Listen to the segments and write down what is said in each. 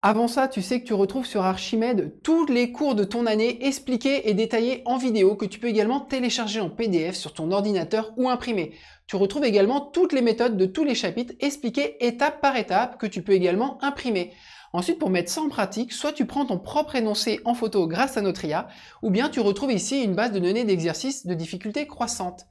Avant ça, tu sais que tu retrouves sur Archimède tous les cours de ton année expliqués et détaillés en vidéo que tu peux également télécharger en PDF sur ton ordinateur ou imprimer. Tu retrouves également toutes les méthodes de tous les chapitres expliquées étape par étape que tu peux également imprimer. Ensuite, pour mettre ça en pratique, soit tu prends ton propre énoncé en photo grâce à notre IA, ou bien tu retrouves ici une base de données d'exercices de difficulté croissante.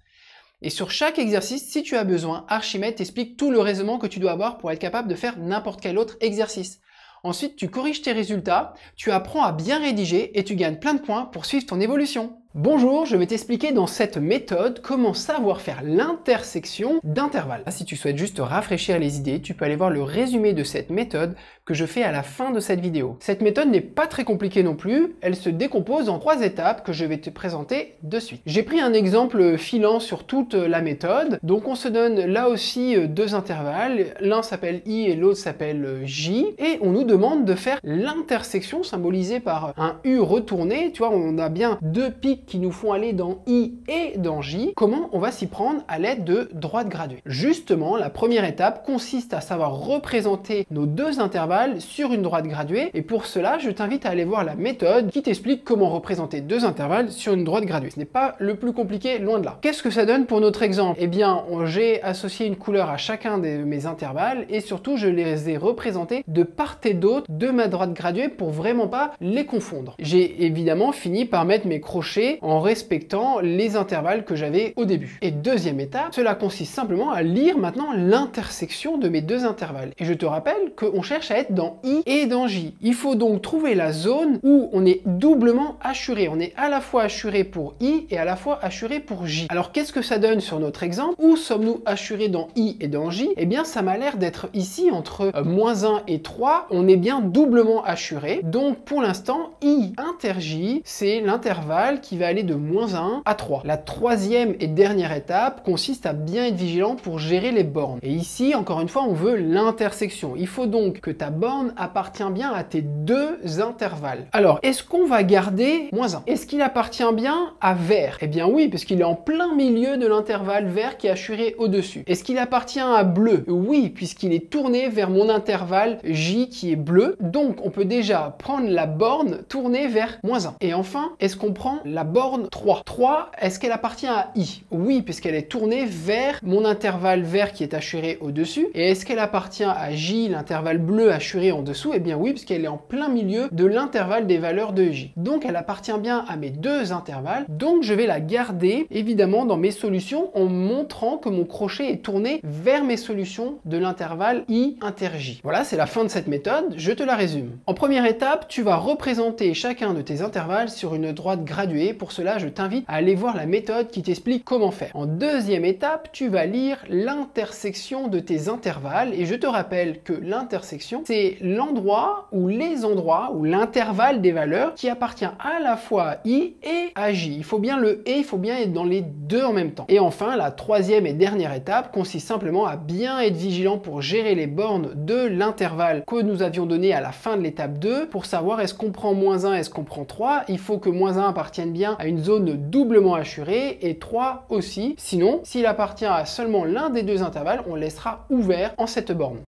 Et sur chaque exercice, si tu as besoin, Archimède t'explique tout le raisonnement que tu dois avoir pour être capable de faire n'importe quel autre exercice. Ensuite, tu corriges tes résultats, tu apprends à bien rédiger et tu gagnes plein de points pour suivre ton évolution. Bonjour, je vais t'expliquer dans cette méthode comment savoir faire l'intersection d'intervalles. Si tu souhaites juste rafraîchir les idées, tu peux aller voir le résumé de cette méthode que je fais à la fin de cette vidéo. Cette méthode n'est pas très compliquée non plus, elle se décompose en 3 étapes que je vais te présenter de suite. J'ai pris un exemple filant sur toute la méthode, donc on se donne là aussi 2 intervalles, l'un s'appelle I et l'autre s'appelle J, et on nous demande de faire l'intersection symbolisée par un U retourné. Tu vois, on a bien 2 pics qui nous font aller dans I et dans J. Comment on va s'y prendre à l'aide de droites graduées? Justement, la première étape consiste à savoir représenter nos 2 intervalles sur une droite graduée, et pour cela, je t'invite à aller voir la méthode qui t'explique comment représenter 2 intervalles sur une droite graduée. Ce n'est pas le plus compliqué, loin de là. Qu'est-ce que ça donne pour notre exemple? Eh bien, j'ai associé une couleur à chacun de mes intervalles, et surtout, je les ai représentés de part et d'autre de ma droite graduée pour vraiment pas les confondre. J'ai évidemment fini par mettre mes crochets en respectant les intervalles que j'avais au début. Et deuxième étape, cela consiste simplement à lire maintenant l'intersection de mes 2 intervalles. Et je te rappelle qu'on cherche à être dans I et dans J. Il faut donc trouver la zone où on est doublement assuré. On est à la fois assuré pour I et à la fois assuré pour J. Alors qu'est-ce que ça donne sur notre exemple? Où sommes-nous assurés dans I et dans J? Eh bien ça m'a l'air d'être ici entre -1 et 3. On est bien doublement assuré. Donc pour l'instant, I inter J, c'est l'intervalle qui va aller de -1 à 3. La troisième et dernière étape consiste à bien être vigilant pour gérer les bornes. Et ici, encore une fois, on veut l'intersection. Il faut donc que ta borne appartient bien à tes 2 intervalles. Alors, est-ce qu'on va garder -1? Est-ce qu'il appartient bien à vert? Eh bien oui, parce qu'il est en plein milieu de l'intervalle vert qui est assuré au-dessus. Est-ce qu'il appartient à bleu? Oui, puisqu'il est tourné vers mon intervalle J qui est bleu. Donc, on peut déjà prendre la borne tournée vers -1. Et enfin, est-ce qu'on prend la borne 3? 3, est-ce qu'elle appartient à I? Oui, puisqu'elle est tournée vers mon intervalle vert qui est assuré au-dessus. Et est-ce qu'elle appartient à J, l'intervalle bleu assuré en dessous? Eh bien oui, puisqu'elle est en plein milieu de l'intervalle des valeurs de J. Donc elle appartient bien à mes 2 intervalles. Donc je vais la garder évidemment dans mes solutions en montrant que mon crochet est tourné vers mes solutions de l'intervalle I inter J. Voilà, c'est la fin de cette méthode. Je te la résume. En première étape, tu vas représenter chacun de tes intervalles sur une droite graduée. Pour cela, je t'invite à aller voir la méthode qui t'explique comment faire. En deuxième étape, tu vas lire l'intersection de tes intervalles, et je te rappelle que l'intersection, c'est l'endroit ou les endroits ou l'intervalle des valeurs qui appartient à la fois à I et à J. Il faut bien le et, il faut bien être dans les 2 en même temps. Et enfin, la troisième et dernière étape consiste simplement à bien être vigilant pour gérer les bornes de l'intervalle que nous avions donné à la fin de l'étape 2 pour savoir est-ce qu'on prend -1, est-ce qu'on prend 3. Il faut que -1 appartienne bien à une zone doublement assurée et 3 aussi. Sinon, s'il appartient à seulement l'un des 2 intervalles, on laissera ouvert en cette borne.